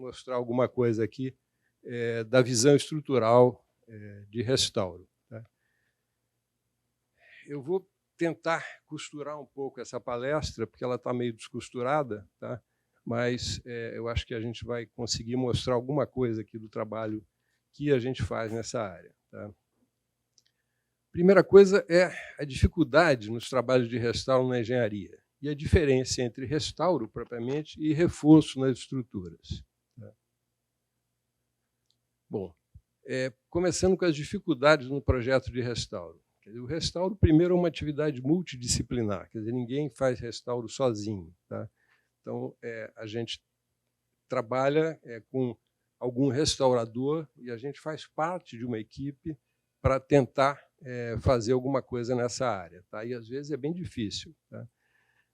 mostrar alguma coisa aqui da visão estrutural de restauro. Tá? Eu vou tentar costurar um pouco essa palestra, porque ela está meio descosturada, tá? Mas eu acho que a gente vai conseguir mostrar alguma coisa aqui do trabalho que a gente faz nessa área. Tá? Primeira coisa é a dificuldade nos trabalhos de restauro na engenharia e a diferença entre restauro, propriamente, e reforço nas estruturas. Tá? Bom, começando com as dificuldades no projeto de restauro. O restauro, primeiro, é uma atividade multidisciplinar, quer dizer, ninguém faz restauro sozinho. Tá? Então, a gente trabalha com algum restaurador e a gente faz parte de uma equipe para tentar fazer alguma coisa nessa área. Tá? E, às vezes, é bem difícil. Tá?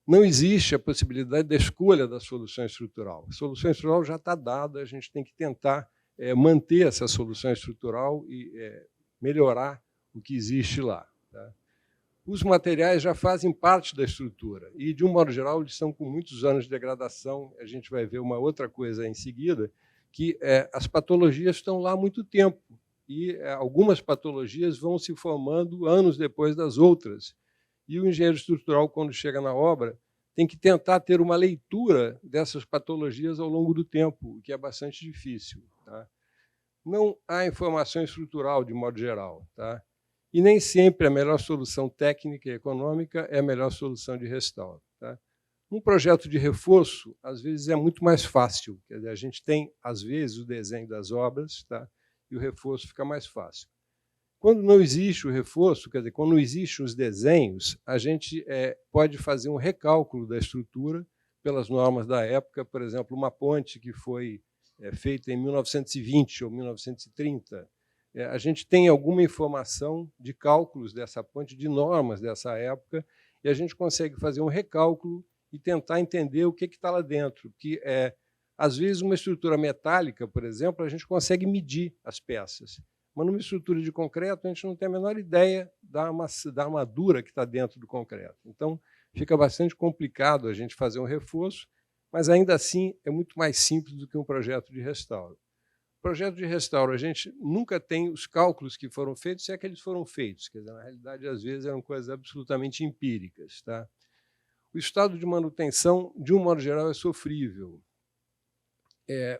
Não existe a possibilidade da escolha da solução estrutural. A solução estrutural já está dada, a gente tem que tentar manter essa solução estrutural e melhorar o que existe lá. Tá? Os materiais já fazem parte da estrutura e, de um modo geral, eles estão com muitos anos de degradação. A gente vai ver uma outra coisa em seguida, que as patologias estão lá há muito tempo e algumas patologias vão se formando anos depois das outras. E o engenheiro estrutural, quando chega na obra, tem que tentar ter uma leitura dessas patologias ao longo do tempo, o que é bastante difícil. Tá? Não há informação estrutural, de modo geral. Tá? E nem sempre a melhor solução técnica e econômica é a melhor solução de restauro. Tá? Um projeto de reforço, às vezes, é muito mais fácil. Quer dizer, a gente tem, às vezes, o desenho das obras, tá? E o reforço fica mais fácil. Quando não existe o reforço, quer dizer, quando não existem os desenhos, a gente pode fazer um recálculo da estrutura pelas normas da época. Por exemplo, uma ponte que foi feita em 1920 ou 1930, a gente tem alguma informação de cálculos dessa ponte, de normas dessa época, e a gente consegue fazer um recálculo e tentar entender o que está lá dentro. Que às vezes, uma estrutura metálica, por exemplo, a gente consegue medir as peças. Mas, numa estrutura de concreto, a gente não tem a menor ideia da armadura que está dentro do concreto. Então, fica bastante complicado a gente fazer um reforço, mas, ainda assim, é muito mais simples do que um projeto de restauro. O projeto de restauro, a gente nunca tem os cálculos que foram feitos, se é que eles foram feitos. Quer dizer, na realidade, às vezes, eram coisas absolutamente empíricas. Tá? O estado de manutenção, de um modo geral, é sofrível.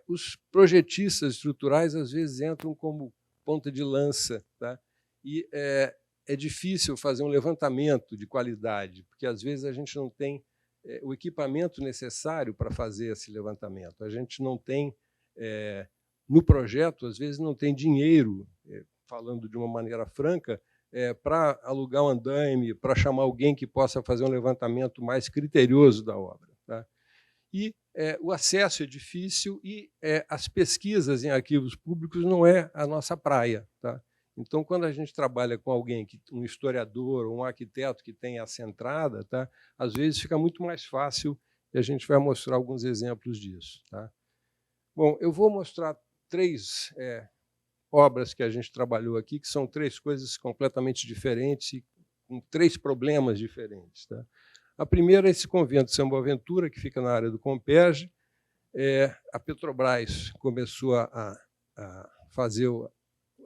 Os projetistas estruturais, às vezes, entram como ponta de lança. Tá? E é difícil fazer um levantamento de qualidade, porque, às vezes, a gente não tem o equipamento necessário para fazer esse levantamento. A gente não tem, no projeto, às vezes, não tem dinheiro, falando de uma maneira franca, para alugar um andaime, para chamar alguém que possa fazer um levantamento mais criterioso da obra. Tá? E o acesso é difícil e as pesquisas em arquivos públicos não é a nossa praia. Tá? Então, quando a gente trabalha com alguém, um historiador ou um arquiteto que tem essa entrada, tá? Às vezes fica muito mais fácil e a gente vai mostrar alguns exemplos disso. Tá? Bom, eu vou mostrar 3 obras que a gente trabalhou aqui, que são 3 coisas completamente diferentes e com 3 problemas diferentes. Tá? A primeira é esse convento de São Boaventura, que fica na área do Comperj. A Petrobras começou a fazer o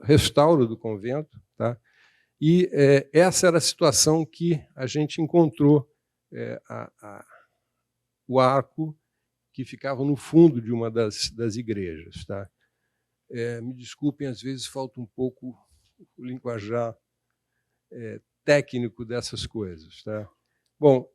restauro do convento. Tá? E essa era a situação que a gente encontrou o arco que ficava no fundo de uma das igrejas. Tá? Me desculpem, às vezes falta um pouco o linguajar técnico dessas coisas. Tá? Bom,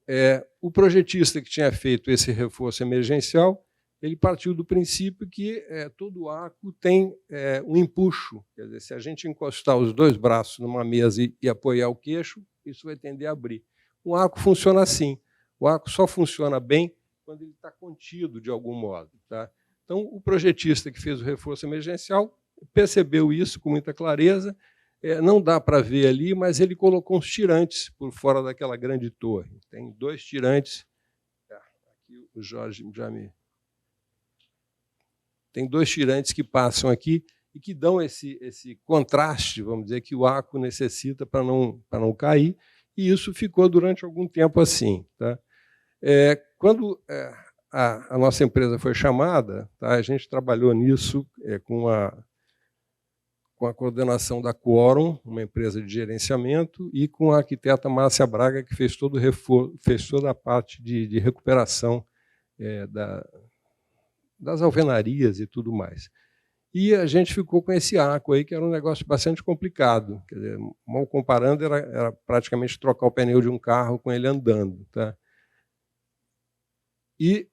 o projetista que tinha feito esse reforço emergencial, ele partiu do princípio que todo arco tem um empuxo. Quer dizer, se a gente encostar os 2 braços numa mesa e apoiar o queixo, isso vai tender a abrir. O arco funciona assim. O arco só funciona bem quando ele está contido de algum modo. Tá? Então, o projetista que fez o reforço emergencial percebeu isso com muita clareza. Não dá para ver ali, mas ele colocou uns tirantes por fora daquela grande torre. Tem 2 tirantes. Aqui o Jorge já me... Tem 2 tirantes que passam aqui e que dão esse contraste, vamos dizer, que o arco necessita para não cair, e isso ficou durante algum tempo assim. Tá? Quando a nossa empresa foi chamada, tá? A gente trabalhou nisso com a coordenação da Quorum, uma empresa de gerenciamento, e com a arquiteta Márcia Braga, que fez fez toda a parte de recuperação das alvenarias e tudo mais. E a gente ficou com esse arco aí, que era um negócio bastante complicado. Quer dizer, mal comparando, era praticamente trocar o pneu de um carro com ele andando. Tá? E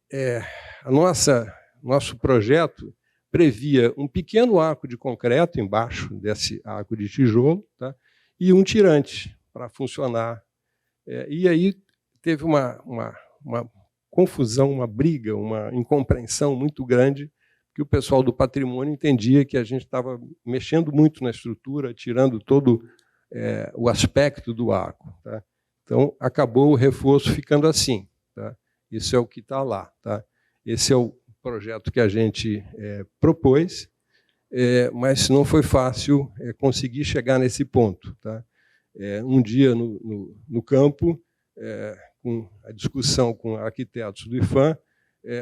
nosso projeto previa um pequeno arco de concreto embaixo desse arco de tijolo, tá? E um tirante para funcionar. E aí teve uma confusão, uma briga, uma incompreensão muito grande, que o pessoal do patrimônio entendia que a gente estava mexendo muito na estrutura, tirando todo o aspecto do arco. Tá? Então, acabou o reforço ficando assim. Tá? Isso é o que está lá. Tá? Esse é o projeto que a gente propôs, mas não foi fácil conseguir chegar nesse ponto. Tá? Um dia, no campo, com a discussão com arquitetos do IPHAN,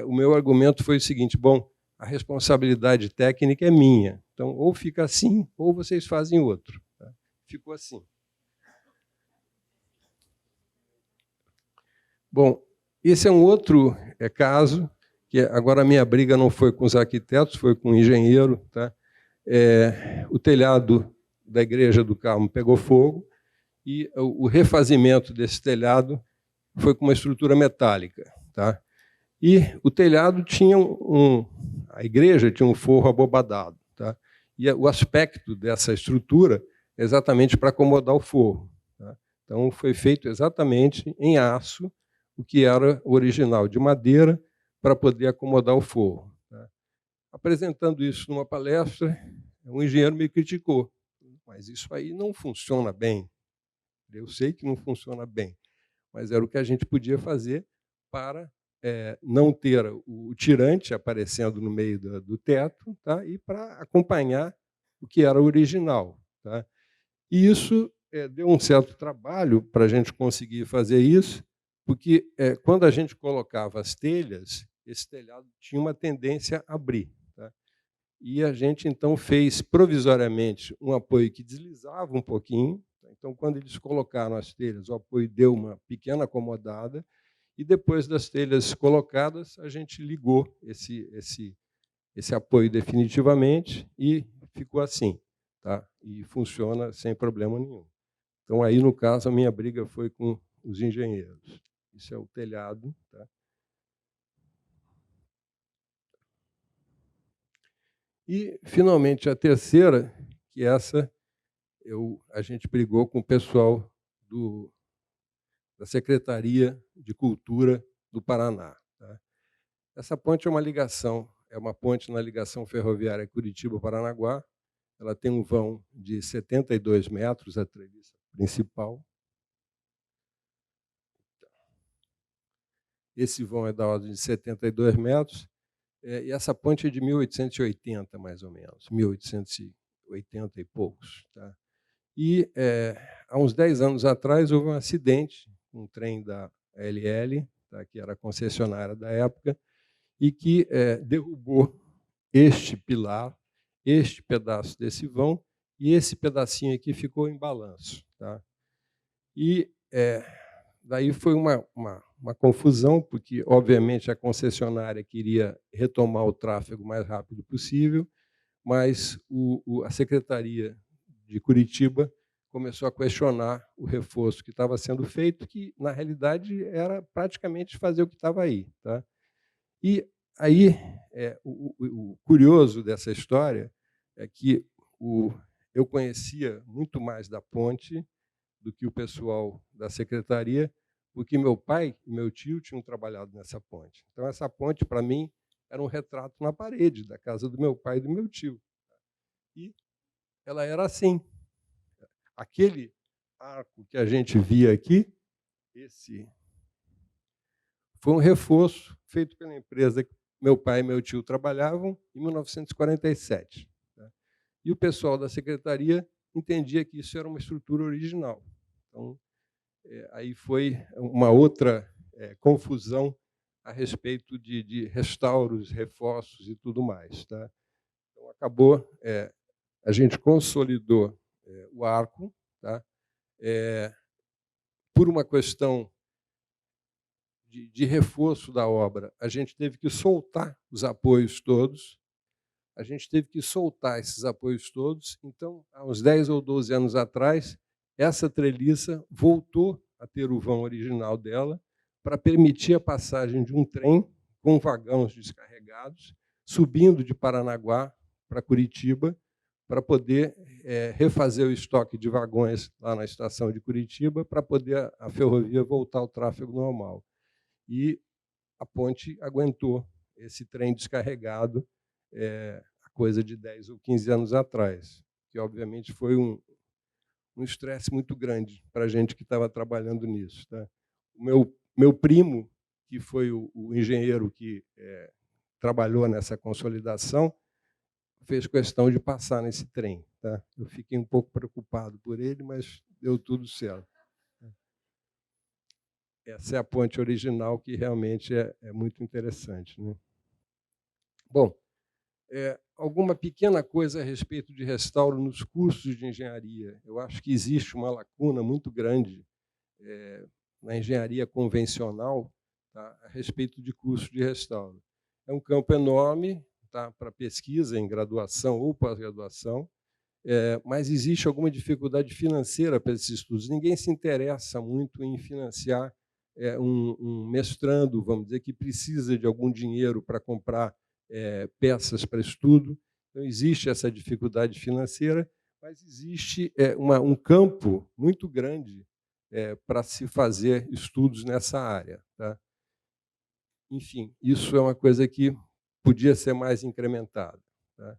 o meu argumento foi o seguinte: bom, a responsabilidade técnica é minha, então ou fica assim, ou vocês fazem outro. Tá? Ficou assim. Bom, esse é um outro caso, que agora a minha briga não foi com os arquitetos, foi com o engenheiro. Tá? O telhado da Igreja do Carmo pegou fogo, e o refazimento desse telhado foi com uma estrutura metálica. Tá? E o telhado tinha a igreja tinha um forro abobadado. Tá? E o aspecto dessa estrutura é exatamente para acomodar o forro. Tá? Então, foi feito exatamente em aço, o que era original de madeira, para poder acomodar o forro. Tá? Apresentando isso numa palestra, um engenheiro me criticou. Mas isso aí não funciona bem. Eu sei que não funciona bem, mas era o que a gente podia fazer para não ter o tirante aparecendo no meio do teto, tá? E para acompanhar o que era original. Tá? E isso deu um certo trabalho para a gente conseguir fazer isso, porque quando a gente colocava as telhas, esse telhado tinha uma tendência a abrir. Tá? E a gente, então, fez provisoriamente um apoio que deslizava um pouquinho. Então, quando eles colocaram as telhas, o apoio deu uma pequena acomodada, e depois das telhas colocadas, a gente ligou esse apoio definitivamente e ficou assim. Tá? E funciona sem problema nenhum. Então, aí, no caso, a minha briga foi com os engenheiros. Isso é o telhado. Tá? E, finalmente, a terceira, que essa a gente brigou com o pessoal da Secretaria de Cultura do Paraná. Tá? Essa ponte é uma ponte na ligação ferroviária Curitiba-Paranaguá. Ela tem um vão de 72 metros, a treliça principal. Esse vão é da ordem de 72 metros, e essa ponte é de 1880, mais ou menos, 1880 e poucos. Tá? E, há uns 10 anos atrás, houve um acidente, um trem da ALL, tá, que era a concessionária da época, e que derrubou este pilar, este pedaço desse vão, e esse pedacinho aqui ficou em balanço. Tá? E daí foi uma confusão, porque, obviamente, a concessionária queria retomar o tráfego o mais rápido possível, mas a Secretaria de Curitiba começou a questionar o reforço que estava sendo feito, que, na realidade, era praticamente fazer o que estava aí. Tá? E aí, o curioso dessa história é que eu conhecia muito mais da ponte do que o pessoal da secretaria, porque meu pai e meu tio tinham trabalhado nessa ponte. Então, essa ponte, para mim, era um retrato na parede da casa do meu pai e do meu tio. E ela era assim. Aquele arco que a gente via aqui, esse foi um reforço feito pela empresa que meu pai e meu tio trabalhavam em 1947. Tá? E o pessoal da secretaria entendia que isso era uma estrutura original. Então, aí foi uma outra confusão a respeito de restauros, reforços e tudo mais. Tá? Então, acabou, a gente consolidou o arco, tá? Por uma questão de reforço da obra, a gente teve que soltar os apoios todos, então, há uns 10 ou 12 anos atrás, essa treliça voltou a ter o vão original dela para permitir a passagem de um trem com vagões descarregados, subindo de Paranaguá para Curitiba, para poder refazer o estoque de vagões lá na estação de Curitiba, para poder a ferrovia voltar ao tráfego normal. E a ponte aguentou esse trem descarregado a coisa de 10 ou 15 anos atrás, que, obviamente, foi um estresse muito grande para a gente que estava trabalhando nisso. Tá? O meu primo, que foi o engenheiro que trabalhou nessa consolidação, fez questão de passar nesse trem. Tá? Eu fiquei um pouco preocupado por ele, mas deu tudo certo. Essa é a ponte original, que realmente é muito interessante. Né? Bom, alguma pequena coisa a respeito de restauro nos cursos de engenharia. Eu acho que existe uma lacuna muito grande na engenharia convencional, tá, a respeito de curso de restauro. É um campo enorme, tá, para pesquisa em graduação ou pós-graduação, mas existe alguma dificuldade financeira para esses estudos. Ninguém se interessa muito em financiar um mestrando, vamos dizer, que precisa de algum dinheiro para comprar peças para estudo. Então, existe essa dificuldade financeira, mas existe um campo muito grande para se fazer estudos nessa área. Tá? Enfim, isso é uma coisa que podia ser mais incrementada. Tá?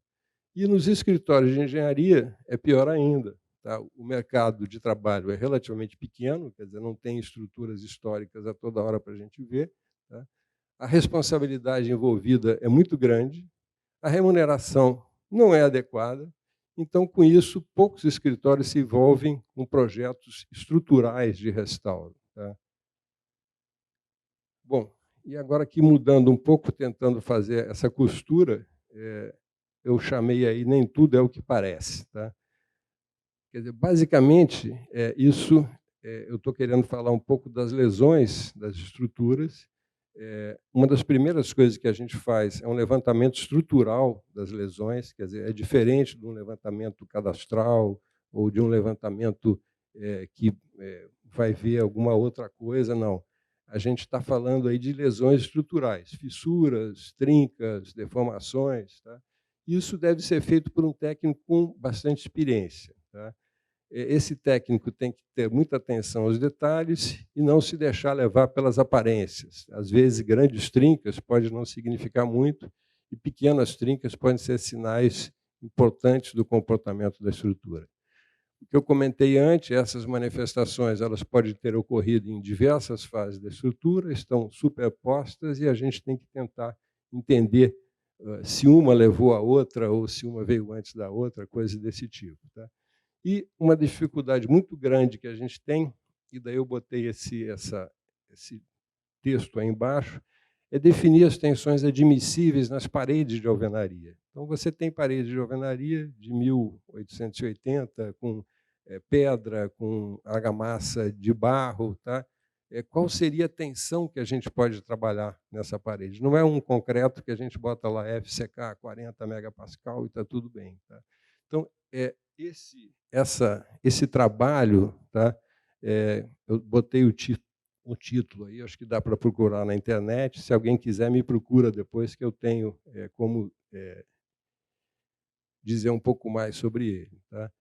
E nos escritórios de engenharia é pior ainda. Tá? O mercado de trabalho é relativamente pequeno, quer dizer, não tem estruturas históricas a toda hora para a gente ver. Tá? A responsabilidade envolvida é muito grande, a remuneração não é adequada, então, com isso, poucos escritórios se envolvem com projetos estruturais de restauro. Tá? Bom, e agora aqui mudando um pouco, tentando fazer essa costura, eu chamei aí nem tudo é o que parece. Tá? Quer dizer, basicamente, eu estou querendo falar um pouco das lesões das estruturas. Uma das primeiras coisas que a gente faz é um levantamento estrutural das lesões, quer dizer, é diferente de um levantamento cadastral ou de um levantamento que vai ver alguma outra coisa, não. A gente está falando aí de lesões estruturais, fissuras, trincas, deformações. Tá? Isso deve ser feito por um técnico com bastante experiência. Tá? Esse técnico tem que ter muita atenção aos detalhes e não se deixar levar pelas aparências. Às vezes, grandes trincas podem não significar muito e pequenas trincas podem ser sinais importantes do comportamento da estrutura. O que eu comentei antes, essas manifestações elas podem ter ocorrido em diversas fases da estrutura, estão superpostas e a gente tem que tentar entender se uma levou a outra ou se uma veio antes da outra, coisa desse tipo. Tá? E uma dificuldade muito grande que a gente tem, e daí eu botei esse texto aí embaixo, é definir as tensões admissíveis nas paredes de alvenaria. Então, você tem paredes de alvenaria de 1880, com pedra, com argamassa de barro. Tá? Qual seria a tensão que a gente pode trabalhar nessa parede? Não é um concreto que a gente bota lá FCK 40 megapascal e está tudo bem. Tá? Então, esse trabalho, tá? Eu botei o título aí, acho que dá para procurar na internet. Se alguém quiser, me procura depois, que eu tenho como dizer um pouco mais sobre ele. Tá?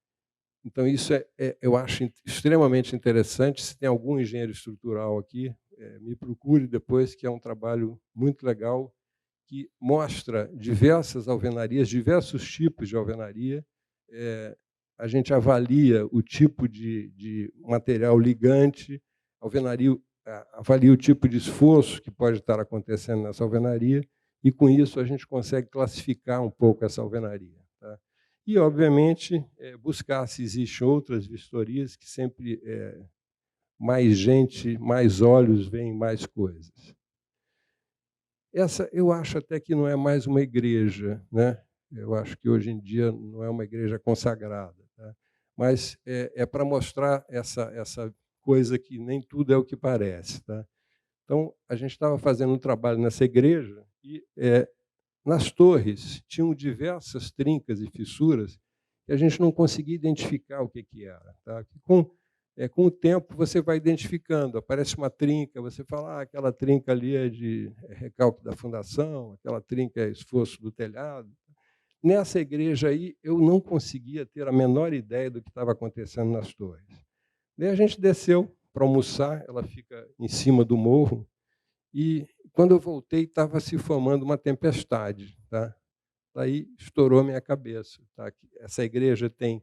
Então, isso eu acho extremamente interessante. Se tem algum engenheiro estrutural aqui, me procure depois, que é um trabalho muito legal, que mostra diversas alvenarias, diversos tipos de alvenaria. A gente avalia o tipo de material ligante, avalia o tipo de esforço que pode estar acontecendo nessa alvenaria, e, com isso, a gente consegue classificar um pouco essa alvenaria. Tá? E, obviamente, buscar se existem outras vistorias, que sempre mais gente, mais olhos veem mais coisas. Essa eu acho até que não é mais uma igreja, né? Eu acho que hoje em dia não é uma igreja consagrada, tá? Mas é para mostrar essa coisa que nem tudo é o que parece, tá? Então, a gente estava fazendo um trabalho nessa igreja e nas torres tinham diversas trincas e fissuras e a gente não conseguia identificar o que era. Tá? Com o tempo, você vai identificando. Aparece uma trinca, você fala, aquela trinca ali é de recalque da fundação, aquela trinca é esforço do telhado. Nessa igreja aí, eu não conseguia ter a menor ideia do que estava acontecendo nas torres. Daí a gente desceu para almoçar, ela fica em cima do morro, e quando eu voltei, estava se formando uma tempestade. Tá? Daí estourou a minha cabeça. Tá? Essa igreja tem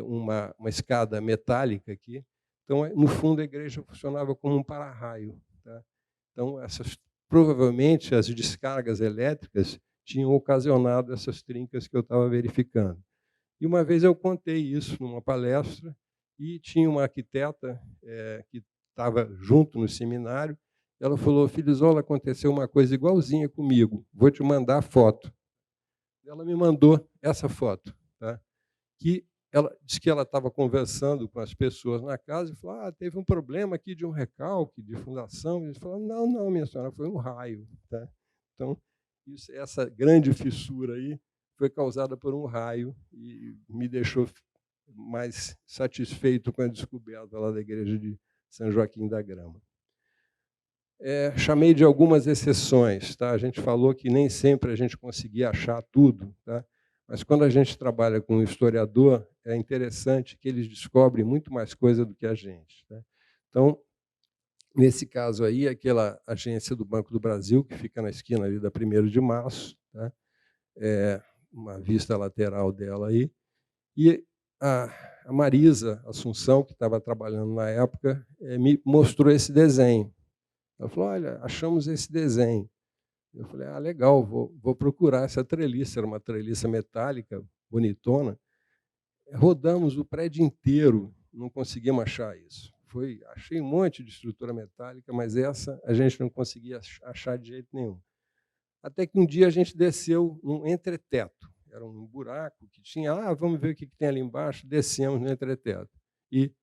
uma escada metálica aqui, então, no fundo, a igreja funcionava como um para-raio. Tá? Então, provavelmente, as descargas elétricas tinham ocasionado essas trincas que eu estava verificando. E uma vez eu contei isso numa palestra e tinha uma arquiteta que estava junto no seminário. Ela falou, Filizola, aconteceu uma coisa igualzinha comigo, vou te mandar a foto. Ela me mandou essa foto, tá? Que ela disse que ela estava conversando com as pessoas na casa e falou, teve um problema aqui de um recalque, de fundação. E eles falaram, não, minha senhora, foi um raio. Tá? Então, essa grande fissura aí foi causada por um raio e me deixou mais satisfeito com a descoberta lá da igreja de São Joaquim da Grama. Chamei de algumas exceções. Tá? A gente falou que nem sempre a gente conseguia achar tudo, tá? Mas quando a gente trabalha com um historiador, é interessante que eles descobrem muito mais coisa do que a gente. Tá? Então, nesse caso aí, aquela agência do Banco do Brasil, que fica na esquina ali da 1º de março, tá? Uma vista lateral dela aí, e a Marisa Assunção, que estava trabalhando na época, me mostrou esse desenho. Ela falou, olha, achamos esse desenho. Eu falei, legal, vou procurar essa treliça. Era uma treliça metálica, bonitona. Rodamos o prédio inteiro, não conseguimos achar isso. Achei um monte de estrutura metálica, mas essa a gente não conseguia achar de jeito nenhum. Até que um dia a gente desceu num entreteto. Era um buraco que tinha, vamos ver o que tem ali embaixo. Descemos no entreteto. E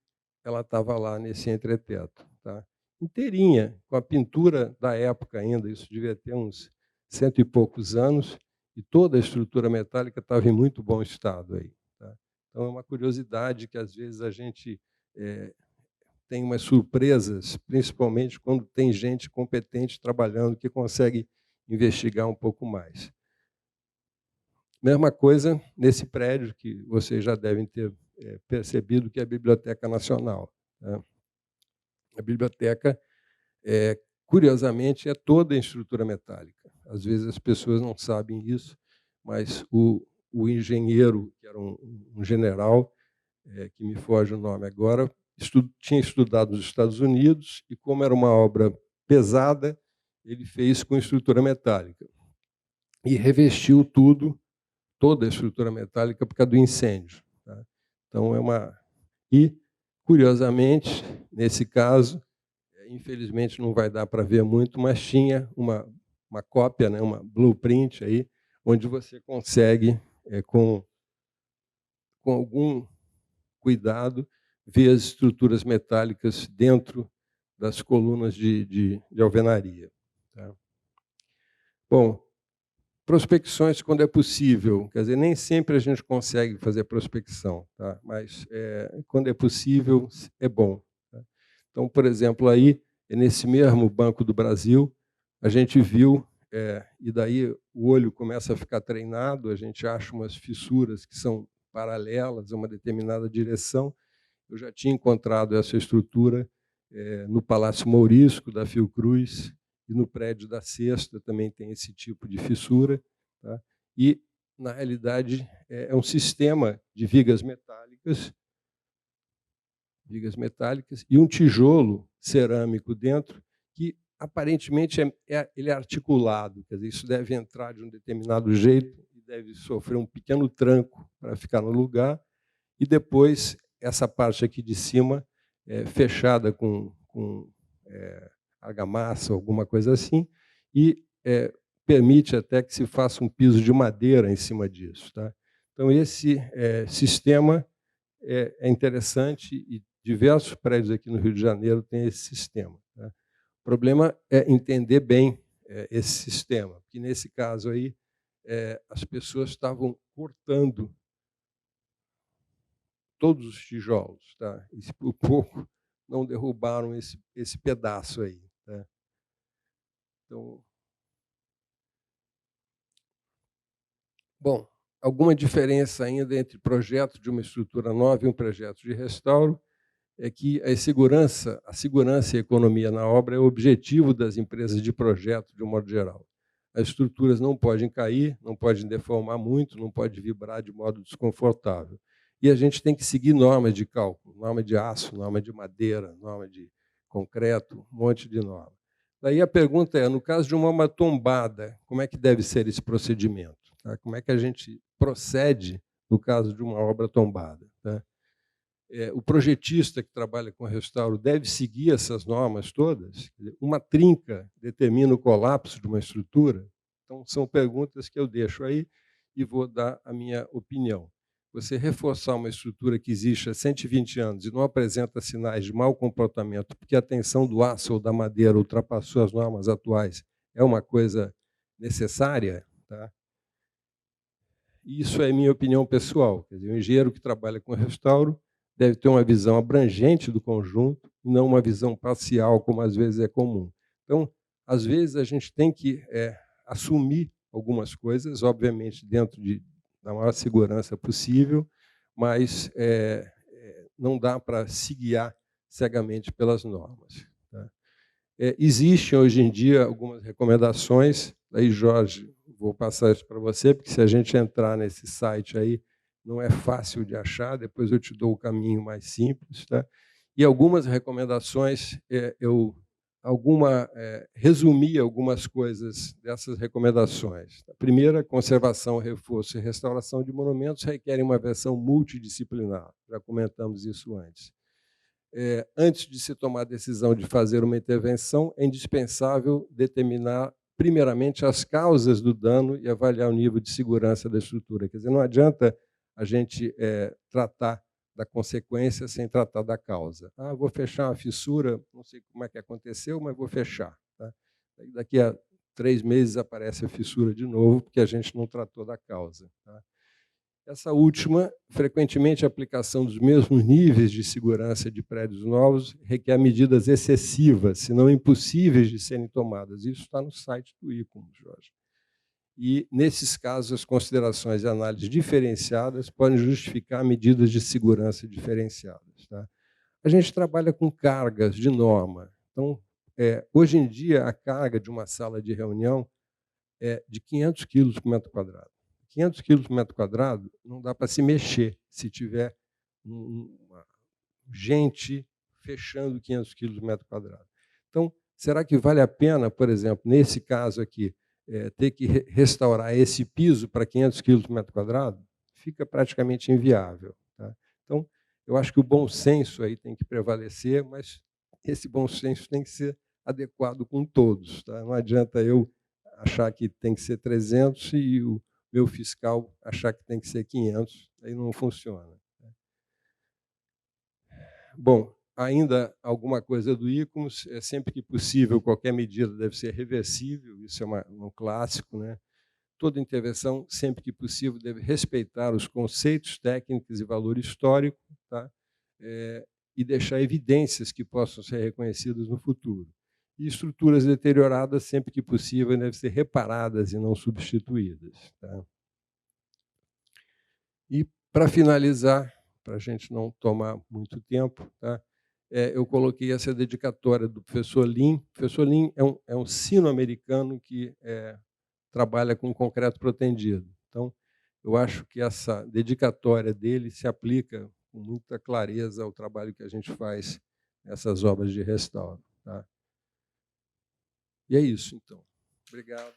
ela estava lá nesse entreteto. Tá? Inteirinha, com a pintura da época ainda, isso devia ter uns 100 e poucos anos, e toda a estrutura metálica estava em muito bom estado aí. Tá? Então, é uma curiosidade que, às vezes, a gente tem umas surpresas, principalmente quando tem gente competente trabalhando que consegue investigar um pouco mais. Mesma coisa nesse prédio, que vocês já devem ter percebido, que é a Biblioteca Nacional. Tá? A biblioteca, curiosamente, é toda em estrutura metálica. Às vezes as pessoas não sabem isso, mas o engenheiro, que era um general, que me foge o nome agora, tinha estudado nos Estados Unidos e, como era uma obra pesada, ele fez com estrutura metálica e revestiu toda a estrutura metálica por causa do incêndio. Tá? Então, E, curiosamente, nesse caso, infelizmente não vai dar para ver muito, mas tinha uma cópia, né, uma blueprint aí, onde você consegue, com algum cuidado, ver as estruturas metálicas dentro das colunas de alvenaria. Tá? Bom, prospecções quando é possível, quer dizer, nem sempre a gente consegue fazer prospecção, tá? Mas quando é possível, é bom. Tá? Então, por exemplo, aí, nesse mesmo Banco do Brasil, a gente viu, e daí o olho começa a ficar treinado, a gente acha umas fissuras que são paralelas a uma determinada direção. Eu já tinha encontrado essa estrutura no Palácio Mourisco, da Fiocruz, e no prédio da Sexta também tem esse tipo de fissura. Tá? E, na realidade, é um sistema de vigas metálicas e um tijolo cerâmico dentro que, aparentemente, ele é articulado. Quer dizer, isso deve entrar de um determinado jeito e deve sofrer um pequeno tranco para ficar no lugar, e depois essa parte aqui de cima fechada com argamassa, alguma coisa assim, e permite até que se faça um piso de madeira em cima disso. Tá? Então, esse sistema é interessante e diversos prédios aqui no Rio de Janeiro têm esse sistema. Tá? O problema é entender bem esse sistema, porque, nesse caso aí, as pessoas estavam cortando todos os tijolos, tá? E, se por pouco, não derrubaram esse pedaço aí. Tá? Então, bom, alguma diferença ainda entre projeto de uma estrutura nova e um projeto de restauro é que a segurança e a economia na obra é o objetivo das empresas de projeto, de um modo geral. As estruturas não podem cair, não podem deformar muito, não podem vibrar de modo desconfortável. E a gente tem que seguir normas de cálculo, norma de aço, norma de madeira, norma de concreto, um monte de norma. Daí a pergunta é, no caso de uma obra tombada, como é que deve ser esse procedimento? Tá? Como é que a gente procede no caso de uma obra tombada? Tá? O projetista que trabalha com restauro deve seguir essas normas todas? Uma trinca determina o colapso de uma estrutura? Então, são perguntas que eu deixo aí e vou dar a minha opinião. Você reforçar uma estrutura que existe há 120 anos e não apresenta sinais de mau comportamento, porque a tensão do aço ou da madeira ultrapassou as normas atuais, é uma coisa necessária? Tá? Isso é minha opinião pessoal. Quer dizer, o engenheiro que trabalha com restauro deve ter uma visão abrangente do conjunto e não uma visão parcial, como às vezes é comum. Então, às vezes, a gente tem que assumir algumas coisas, obviamente, dentro da maior segurança possível, mas não dá para se guiar cegamente pelas normas. Tá? Existem, hoje em dia, algumas recomendações, aí, Jorge, vou passar isso para você, porque se a gente entrar nesse site aí, não é fácil de achar, depois eu te dou o caminho mais simples. Tá? E algumas recomendações, resumi algumas coisas dessas recomendações. A primeira, conservação, reforço e restauração de monumentos requerem uma versão multidisciplinar, já comentamos isso antes. Antes de se tomar a decisão de fazer uma intervenção, é indispensável determinar, primeiramente, as causas do dano e avaliar o nível de segurança da estrutura. Quer dizer, não adianta a gente tratar da consequência sem tratar da causa. Vou fechar uma fissura, não sei como é que aconteceu, mas vou fechar. Tá? Daqui a 3 meses aparece a fissura de novo, porque a gente não tratou da causa. Tá? Essa última, frequentemente a aplicação dos mesmos níveis de segurança de prédios novos requer medidas excessivas, se não impossíveis de serem tomadas. Isso está no site do ICOMOS, Jorge. E, nesses casos, as considerações e análises diferenciadas podem justificar medidas de segurança diferenciadas. Tá? A gente trabalha com cargas de norma. Então, hoje em dia, a carga de uma sala de reunião é de 500 quilos por metro quadrado. 500 quilos por metro quadrado não dá para se mexer se tiver gente fechando 500 quilos por metro quadrado. Então, será que vale a pena, por exemplo, nesse caso aqui, ter que restaurar esse piso para 500 quilos por metro quadrado? Fica praticamente inviável. Tá? Então, eu acho que o bom senso aí tem que prevalecer, mas esse bom senso tem que ser adequado com todos. Tá? Não adianta eu achar que tem que ser 300 e o meu fiscal achar que tem que ser 500, aí não funciona. Bom, ainda alguma coisa do ICOMOS, sempre que possível, qualquer medida deve ser reversível, isso é um clássico. Né? Toda intervenção, sempre que possível, deve respeitar os conceitos técnicos e valor histórico, tá? E deixar evidências que possam ser reconhecidas no futuro. E estruturas deterioradas, sempre que possível, devem ser reparadas e não substituídas. Tá? E, para finalizar, para a gente não tomar muito tempo, tá? Eu coloquei essa dedicatória do professor Lin. O professor Lin é um sino-americano que trabalha com concreto protendido. Então, eu acho que essa dedicatória dele se aplica com muita clareza ao trabalho que a gente faz nessas obras de restauro. Tá? E é isso, então. Obrigado.